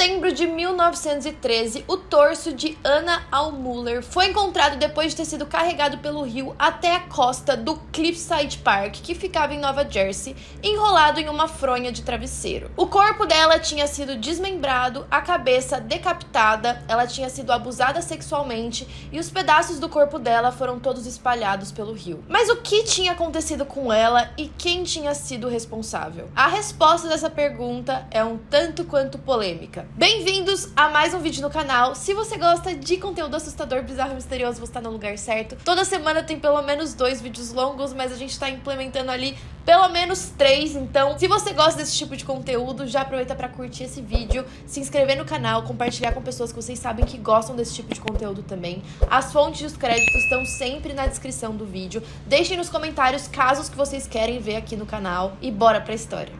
setembro de 1913, o torso de Anna Allmuller foi encontrado depois de ter sido carregado pelo rio até a costa do Cliffside Park, que ficava em Nova Jersey, enrolado em uma fronha de travesseiro. O corpo dela tinha sido desmembrado, a cabeça decapitada, ela tinha sido abusada sexualmente e os pedaços do corpo dela foram todos espalhados pelo rio. Mas o que tinha acontecido com ela e quem tinha sido responsável? A resposta dessa pergunta é um tanto quanto polêmica. Bem-vindos a mais um vídeo no canal. Se você gosta de conteúdo assustador, bizarro e misterioso, você tá no lugar certo. Toda semana tem pelo menos 2 vídeos longos, mas a gente tá implementando ali pelo menos 3, então se você gosta desse tipo de conteúdo, já aproveita pra curtir esse vídeo, se inscrever no canal, compartilhar com pessoas que vocês sabem que gostam desse tipo de conteúdo também. As fontes e os créditos estão sempre na descrição do vídeo. Deixem nos comentários casos que vocês querem ver aqui no canal e bora pra história.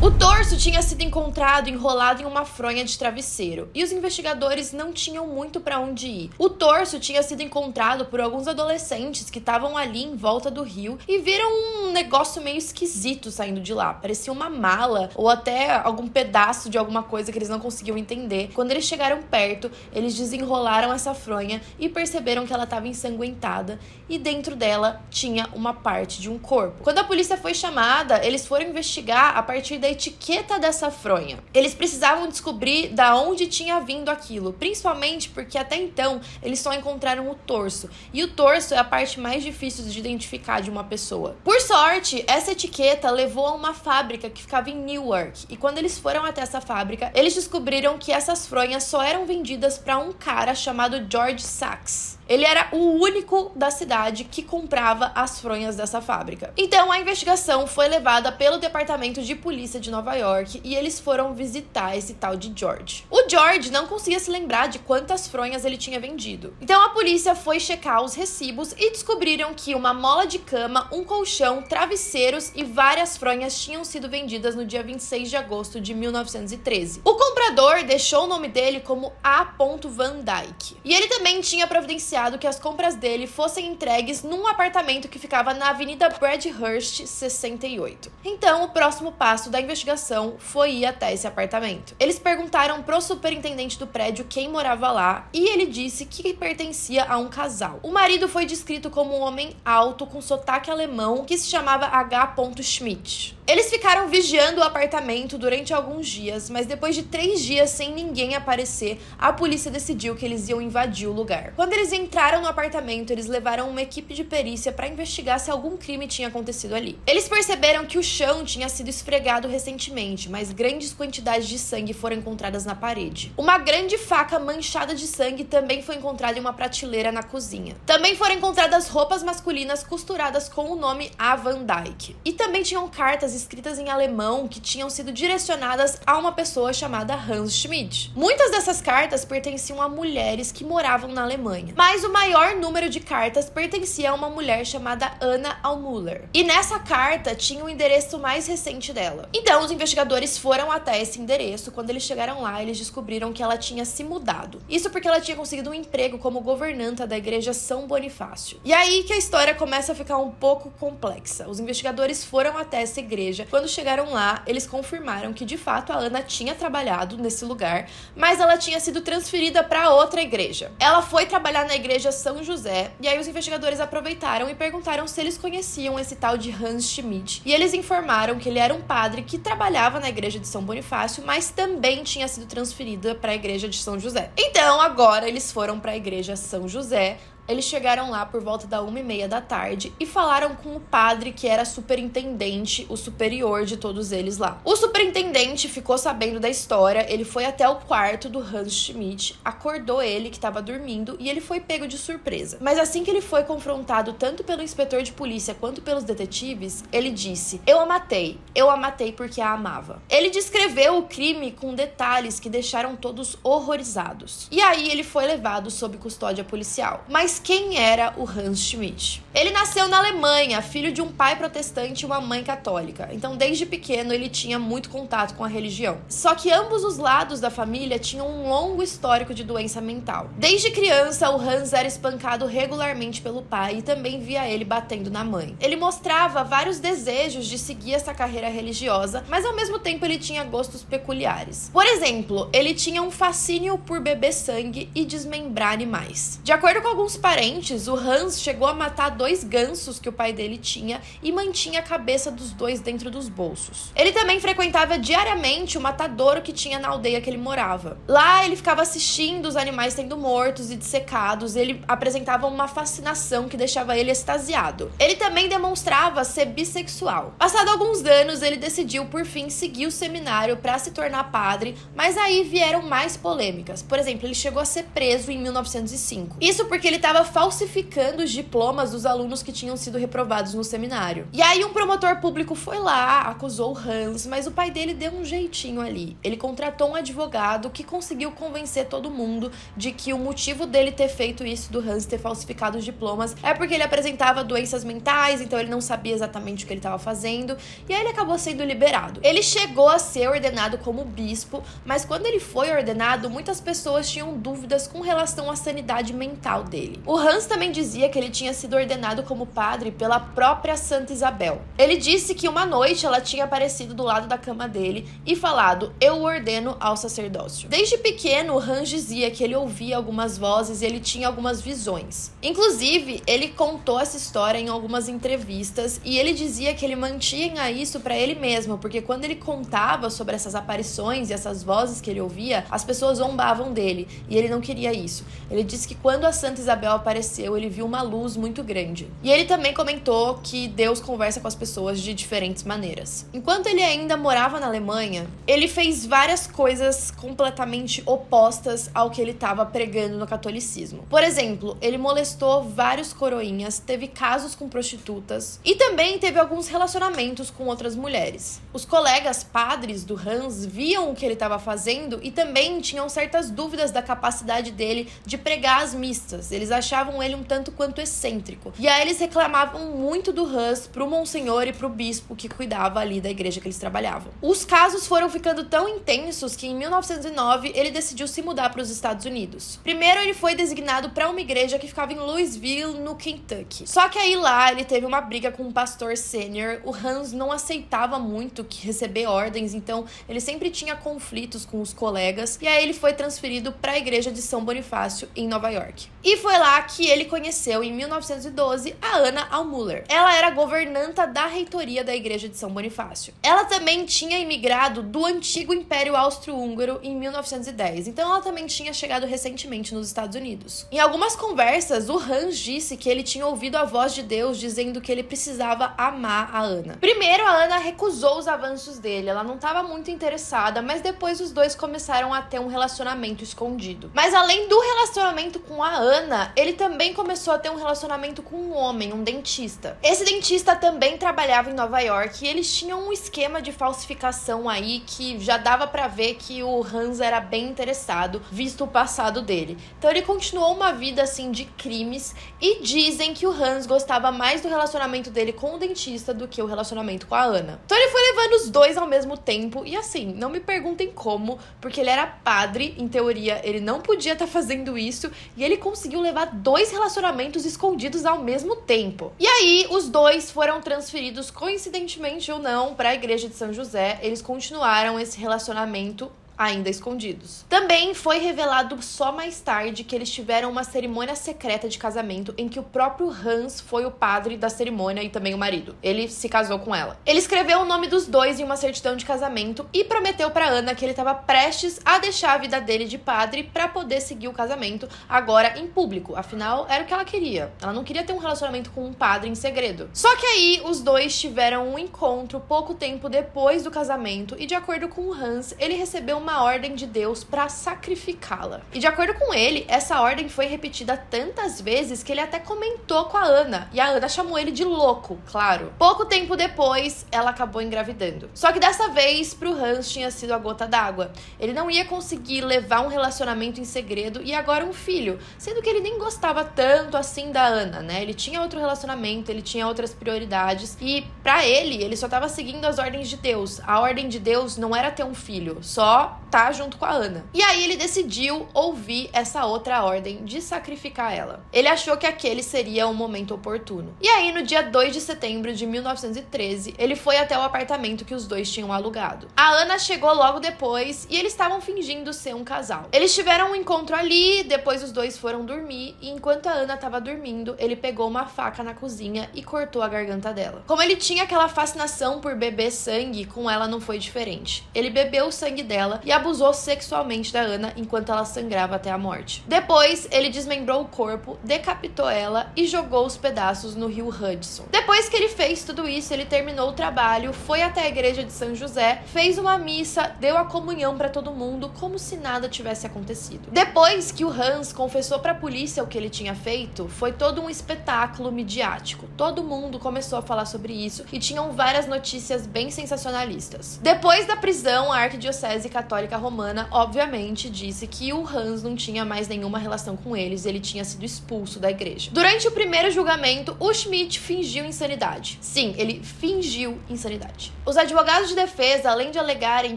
O torso tinha sido encontrado enrolado em uma fronha de travesseiro e os investigadores não tinham muito para onde ir. O torso tinha sido encontrado por alguns adolescentes que estavam ali em volta do rio e viram um negócio meio esquisito saindo de lá. Parecia uma mala ou até algum pedaço de alguma coisa que eles não conseguiam entender. Quando eles chegaram perto, eles desenrolaram essa fronha e perceberam que ela estava ensanguentada e dentro dela tinha uma parte de um corpo. Quando a polícia foi chamada, eles foram investigar a partir da etiqueta dessa fronha. Eles precisavam descobrir da onde tinha vindo aquilo, principalmente porque até então eles só encontraram o torso, e o torso é a parte mais difícil de identificar de uma pessoa. Por sorte, essa etiqueta levou a uma fábrica que ficava em Newark, e quando eles foram até essa fábrica, eles descobriram que essas fronhas só eram vendidas para um cara chamado George Sachs. Ele era o único da cidade que comprava as fronhas dessa fábrica. Então a investigação foi levada pelo departamento de polícia de Nova York e eles foram visitar esse tal de George. O George não conseguia se lembrar de quantas fronhas ele tinha vendido. Então a polícia foi checar os recibos e descobriram que uma mola de cama, um colchão, travesseiros e várias fronhas tinham sido vendidas no dia 26 de agosto de 1913. O comprador deixou o nome dele como A. Van Dyke. E ele também tinha providenciado que as compras dele fossem entregues num apartamento que ficava na Avenida Bradhurst 68. Então, o próximo passo da investigação foi ir até esse apartamento. Eles perguntaram pro superintendente do prédio quem morava lá e ele disse que pertencia a um casal. O marido foi descrito como um homem alto com sotaque alemão que se chamava H. Schmidt. Eles ficaram vigiando o apartamento durante alguns dias, mas depois de 3 dias sem ninguém aparecer, a polícia decidiu que eles iam invadir o lugar. Quando eles entraram no apartamento, eles levaram uma equipe de perícia para investigar se algum crime tinha acontecido ali. Eles perceberam que o chão tinha sido esfregado recentemente, mas grandes quantidades de sangue foram encontradas na parede. Uma grande faca manchada de sangue também foi encontrada em uma prateleira na cozinha. Também foram encontradas roupas masculinas costuradas com o nome A. Van Dyke. E também tinham cartas escritas em alemão que tinham sido direcionadas a uma pessoa chamada Hans Schmidt. Muitas dessas cartas pertenciam a mulheres que moravam na Alemanha, mas o maior número de cartas pertencia a uma mulher chamada Anna Allmuller. E nessa carta tinha o endereço mais recente dela. Então os investigadores foram até esse endereço. Quando eles chegaram lá, eles descobriram que ela tinha se mudado. Isso porque ela tinha conseguido um emprego como governanta da igreja São Bonifácio. E aí que a história começa a ficar um pouco complexa. Os investigadores foram até essa igreja. Quando chegaram lá, eles confirmaram que de fato a Anna tinha trabalhado nesse lugar, mas ela tinha sido transferida para outra igreja. Ela foi trabalhar na igreja São José, e aí os investigadores aproveitaram e perguntaram se eles conheciam esse tal de Hans Schmidt. E eles informaram que ele era um padre que trabalhava na igreja de São Bonifácio, mas também tinha sido transferida para a igreja de São José. Então agora eles foram para a igreja São José. Eles chegaram lá por volta da 1h30 da tarde e falaram com o padre que era superintendente, o superior de todos eles lá. O superintendente ficou sabendo da história, ele foi até o quarto do Hans Schmidt, acordou ele que estava dormindo e ele foi pego de surpresa. Mas assim que ele foi confrontado tanto pelo inspetor de polícia quanto pelos detetives, ele disse: eu a matei porque a amava. Ele descreveu o crime com detalhes que deixaram todos horrorizados. E aí ele foi levado sob custódia policial. Mas Mas quem era o Hans Schmidt? Ele nasceu na Alemanha, filho de um pai protestante e uma mãe católica. Então, desde pequeno, ele tinha muito contato com a religião. Só que ambos os lados da família tinham um longo histórico de doença mental. Desde criança, o Hans era espancado regularmente pelo pai e também via ele batendo na mãe. Ele mostrava vários desejos de seguir essa carreira religiosa, mas ao mesmo tempo ele tinha gostos peculiares. Por exemplo, ele tinha um fascínio por beber sangue e desmembrar animais. De acordo com alguns parentes, o Hans chegou a matar 2 gansos que o pai dele tinha e mantinha a cabeça dos 2 dentro dos bolsos. Ele também frequentava diariamente o matadouro que tinha na aldeia que ele morava. Lá ele ficava assistindo os animais sendo mortos e dissecados, e ele apresentava uma fascinação que deixava ele extasiado. Ele também demonstrava ser bissexual. Passado alguns anos, ele decidiu por fim seguir o seminário para se tornar padre, mas aí vieram mais polêmicas. Por exemplo, ele chegou a ser preso em 1905. Isso porque ele estava falsificando os diplomas dos alunos que tinham sido reprovados no seminário. E aí um promotor público foi lá, acusou o Hans, mas o pai dele deu um jeitinho ali. Ele contratou um advogado que conseguiu convencer todo mundo de que o motivo dele ter feito isso, do Hans ter falsificado os diplomas, é porque ele apresentava doenças mentais, então ele não sabia exatamente o que ele estava fazendo, e aí ele acabou sendo liberado. Ele chegou a ser ordenado como bispo, mas quando ele foi ordenado, muitas pessoas tinham dúvidas com relação à sanidade mental dele. O Hans também dizia que ele tinha sido ordenado como padre pela própria Santa Isabel. Ele disse que uma noite ela tinha aparecido do lado da cama dele e falado: "Eu o ordeno ao sacerdócio". Desde pequeno, o Hans dizia que ele ouvia algumas vozes e ele tinha algumas visões. Inclusive, ele contou essa história em algumas entrevistas e ele dizia que ele mantinha isso para ele mesmo, porque quando ele contava sobre essas aparições e essas vozes que ele ouvia, as pessoas zombavam dele e ele não queria isso. Ele disse que quando a Santa Isabel apareceu, ele viu uma luz muito grande. E ele também comentou que Deus conversa com as pessoas de diferentes maneiras. Enquanto ele ainda morava na Alemanha, ele fez várias coisas completamente opostas ao que ele estava pregando no catolicismo. Por exemplo, ele molestou vários coroinhas, teve casos com prostitutas e também teve alguns relacionamentos com outras mulheres. Os colegas padres do Hans viam o que ele estava fazendo e também tinham certas dúvidas da capacidade dele de pregar as missas. Eles achavam ele um tanto quanto excêntrico. E aí eles reclamavam muito do Hans pro monsenhor e pro bispo que cuidava ali da igreja que eles trabalhavam. Os casos foram ficando tão intensos que em 1909 ele decidiu se mudar para os Estados Unidos. Primeiro ele foi designado para uma igreja que ficava em Louisville, no Kentucky. Só que aí lá ele teve uma briga com um pastor sênior. O Hans não aceitava muito que receber ordens, então ele sempre tinha conflitos com os colegas. E aí ele foi transferido para a igreja de São Bonifácio em Nova York. E foi lá que ele conheceu em 1912 a Anna Almüller. Ela era governanta da reitoria da igreja de São Bonifácio. Ela também tinha imigrado do antigo Império Austro-Húngaro em 1910, então ela também tinha chegado recentemente nos Estados Unidos. Em algumas conversas, o Hans disse que ele tinha ouvido a voz de Deus dizendo que ele precisava amar a Anna. Primeiro, a Anna recusou os avanços dele, ela não estava muito interessada, mas depois os dois começaram a ter um relacionamento escondido. Mas além do relacionamento com a Anna, ele também começou a ter um relacionamento com um homem, um dentista. Esse dentista também trabalhava em Nova York e eles tinham um esquema de falsificação aí que já dava pra ver que o Hans era bem interessado, visto o passado dele. Então ele continuou uma vida assim de crimes e dizem que o Hans gostava mais do relacionamento dele com o dentista do que o relacionamento com a Anna. Então ele foi levando os dois ao mesmo tempo e assim, não me perguntem como, porque ele era padre, em teoria ele não podia estar fazendo isso e ele conseguiu levar 2 relacionamentos escondidos ao mesmo tempo. E aí os dois foram transferidos, coincidentemente ou não, para a igreja de São José. Eles continuaram esse relacionamento ainda escondidos. Também foi revelado só mais tarde que eles tiveram uma cerimônia secreta de casamento em que o próprio Hans foi o padre da cerimônia e também o marido. Ele se casou com ela. Ele escreveu o nome dos dois em uma certidão de casamento e prometeu pra Anna que ele estava prestes a deixar a vida dele de padre pra poder seguir o casamento agora em público. Afinal, era o que ela queria. Ela não queria ter um relacionamento com um padre em segredo. Só que aí os dois tiveram um encontro pouco tempo depois do casamento e, de acordo com o Hans, ele recebeu uma ordem de Deus para sacrificá-la. E de acordo com ele, essa ordem foi repetida tantas vezes que ele até comentou com a Ana, e a Ana chamou ele de louco, claro. Pouco tempo depois, ela acabou engravidando. Só que dessa vez, pro Hans tinha sido a gota d'água. Ele não ia conseguir levar um relacionamento em segredo e agora um filho, sendo que ele nem gostava tanto assim da Ana, né? Ele tinha outro relacionamento, ele tinha outras prioridades e pra ele só tava seguindo as ordens de Deus. A ordem de Deus não era ter um filho, só tá junto com a Ana. E aí ele decidiu ouvir essa outra ordem de sacrificar ela. Ele achou que aquele seria o momento oportuno. E aí no dia 2 de setembro de 1913, ele foi até o apartamento que os dois tinham alugado. A Ana chegou logo depois e eles estavam fingindo ser um casal. Eles tiveram um encontro ali, depois os dois foram dormir e enquanto a Ana estava dormindo, ele pegou uma faca na cozinha e cortou a garganta dela. Como ele tinha aquela fascinação por beber sangue, com ela não foi diferente. Ele bebeu o sangue dela e abusou sexualmente da Ana enquanto ela sangrava até a morte. Depois, ele desmembrou o corpo, decapitou ela e jogou os pedaços no rio Hudson. Depois que ele fez tudo isso, ele terminou o trabalho, foi até a igreja de São José, fez uma missa, deu a comunhão para todo mundo, como se nada tivesse acontecido. Depois que o Hans confessou para a polícia o que ele tinha feito, foi todo um espetáculo midiático. Todo mundo começou a falar sobre isso e tinham várias notícias bem sensacionalistas. Depois da prisão, a Arquidiocese Católica Romana, obviamente, disse que o Hans não tinha mais nenhuma relação com eles, ele tinha sido expulso da igreja. Durante o primeiro julgamento, o Schmidt fingiu insanidade. Sim, ele fingiu insanidade. Os advogados de defesa, além de alegarem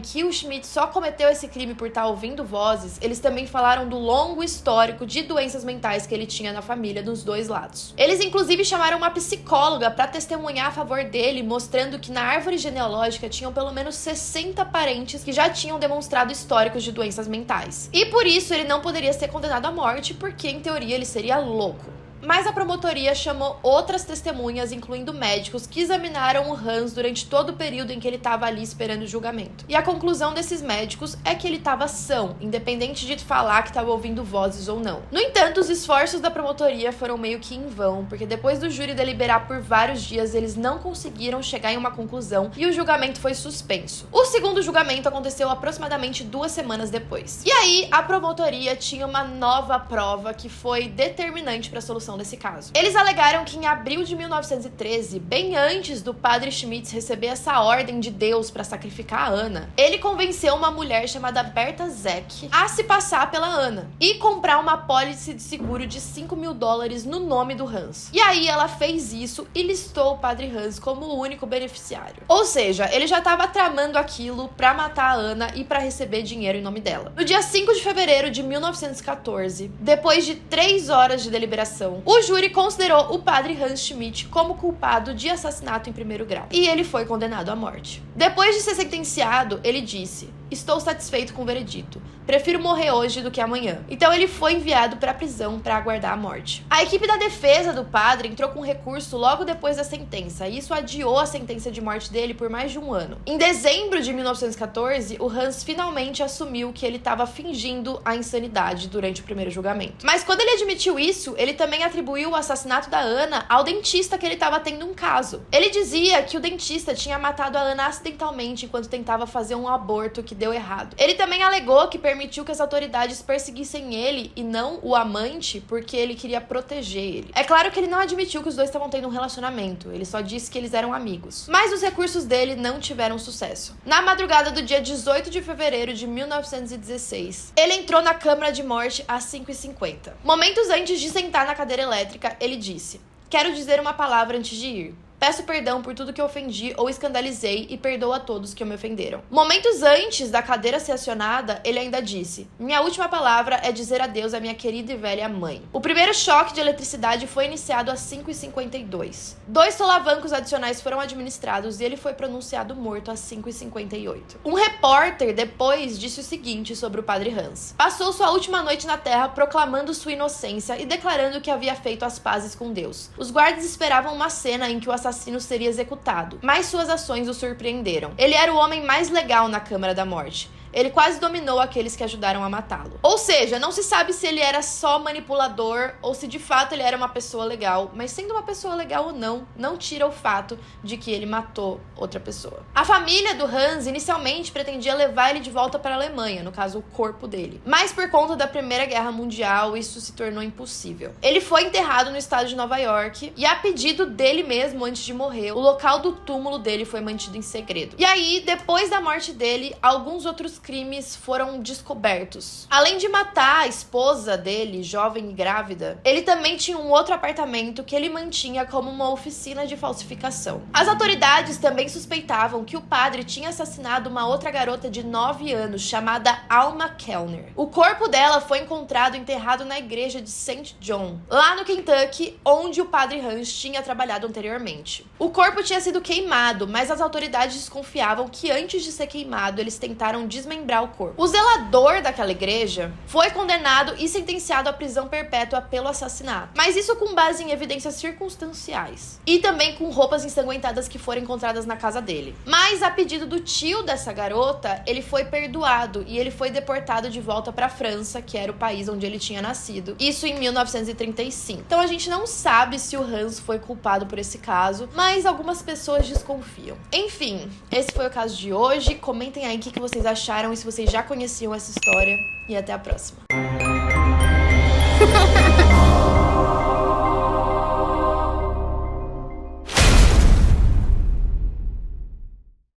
que o Schmidt só cometeu esse crime por estar ouvindo vozes, eles também falaram do longo histórico de doenças mentais que ele tinha na família dos dois lados. Eles inclusive chamaram uma psicóloga para testemunhar a favor dele, mostrando que na árvore genealógica tinham pelo menos 60 parentes que já tinham demonstrado históricos de doenças mentais. E por isso ele não poderia ser condenado à morte, porque em teoria ele seria louco. Mas a promotoria chamou outras testemunhas, incluindo médicos, que examinaram o Hans durante todo o período em que ele estava ali esperando o julgamento. E a conclusão desses médicos é que ele estava são, independente de falar que estava ouvindo vozes ou não. No entanto, os esforços da promotoria foram meio que em vão, porque depois do júri deliberar por vários dias, eles não conseguiram chegar em uma conclusão e o julgamento foi suspenso. O segundo julgamento aconteceu aproximadamente 2 semanas depois. E aí, a promotoria tinha uma nova prova que foi determinante para a solução desse caso. Eles alegaram que em abril de 1913, bem antes do padre Schmitz receber essa ordem de Deus para sacrificar a Ana, ele convenceu uma mulher chamada Berta Zeck a se passar pela Ana e comprar uma apólice de seguro de $5.000 no nome do Hans. E aí ela fez isso e listou o padre Hans como o único beneficiário. Ou seja, ele já estava tramando aquilo para matar a Ana e para receber dinheiro em nome dela. No dia 5 de fevereiro de 1914, depois de 3 horas de deliberação, o júri considerou o padre Hans Schmidt como culpado de assassinato em primeiro grau. E ele foi condenado à morte. Depois de ser sentenciado, ele disse: "Estou satisfeito com o veredito. Prefiro morrer hoje do que amanhã." Então ele foi enviado para a prisão para aguardar a morte. A equipe da defesa do padre entrou com recurso logo depois da sentença, e isso adiou a sentença de morte dele por mais de 1 ano. Em dezembro de 1914, o Hans finalmente assumiu que ele estava fingindo a insanidade durante o primeiro julgamento. Mas quando ele admitiu isso, ele também atribuiu o assassinato da Ana ao dentista que ele estava tendo um caso. Ele dizia que o dentista tinha matado a Ana acidentalmente enquanto tentava fazer um aborto que deu errado. Ele também alegou que permitiu que as autoridades perseguissem ele e não o amante porque ele queria proteger ele. É claro que ele não admitiu que os dois estavam tendo um relacionamento, ele só disse que eles eram amigos. Mas os recursos dele não tiveram sucesso. Na madrugada do dia 18 de fevereiro de 1916, ele entrou na câmara de morte às 5h50. Momentos antes de sentar na cadeira elétrica, ele disse: "Quero dizer uma palavra antes de ir. Peço perdão por tudo que ofendi ou escandalizei e perdoo a todos que me ofenderam." Momentos antes da cadeira ser acionada, ele ainda disse: "Minha última palavra é dizer adeus à minha querida e velha mãe." O primeiro choque de eletricidade foi iniciado às 5h52. 2 solavancos adicionais foram administrados e ele foi pronunciado morto às 5h58. Um repórter depois disse o seguinte sobre o padre Hans: "Passou sua última noite na terra proclamando sua inocência e declarando que havia feito as pazes com Deus. Os guardas esperavam uma cena em que o assassino seria executado, mas suas ações o surpreenderam. Ele era o homem mais legal na Câmara da Morte. ele quase dominou aqueles que ajudaram a matá-lo. Ou seja, não se sabe se ele era só manipulador ou se de fato ele era uma pessoa legal, mas sendo uma pessoa legal ou não tira o fato de que ele matou outra pessoa. A família do Hans inicialmente pretendia levar ele de volta para a Alemanha, no caso o corpo dele. Mas por conta da Primeira Guerra Mundial, isso se tornou impossível. Ele foi enterrado no estado de Nova York e, a pedido dele mesmo, antes de morrer, o local do túmulo dele foi mantido em segredo. E aí, depois da morte dele, alguns outros crimes foram descobertos. Além de matar a esposa dele, jovem e grávida, ele também tinha um outro apartamento que ele mantinha como uma oficina de falsificação. As autoridades também suspeitavam que o padre tinha assassinado uma outra garota de 9 anos, chamada Alma Kellner. O corpo dela foi encontrado enterrado na igreja de St. John, lá no Kentucky, onde o padre Hans tinha trabalhado anteriormente. O corpo tinha sido queimado, mas as autoridades desconfiavam que antes de ser queimado, eles tentaram desmembrar o corpo. O zelador daquela igreja foi condenado e sentenciado à prisão perpétua pelo assassinato, mas isso com base em evidências circunstanciais e também com roupas ensanguentadas que foram encontradas na casa dele. Mas a pedido do tio dessa garota, ele foi perdoado e ele foi deportado de volta para a França, que era o país onde ele tinha nascido, isso em 1935. Então a gente não sabe se o Hans foi culpado por esse caso, mas algumas pessoas desconfiam. Enfim, esse foi o caso de hoje. Comentem aí o que vocês acharam e se vocês já conheciam essa história. E até a próxima.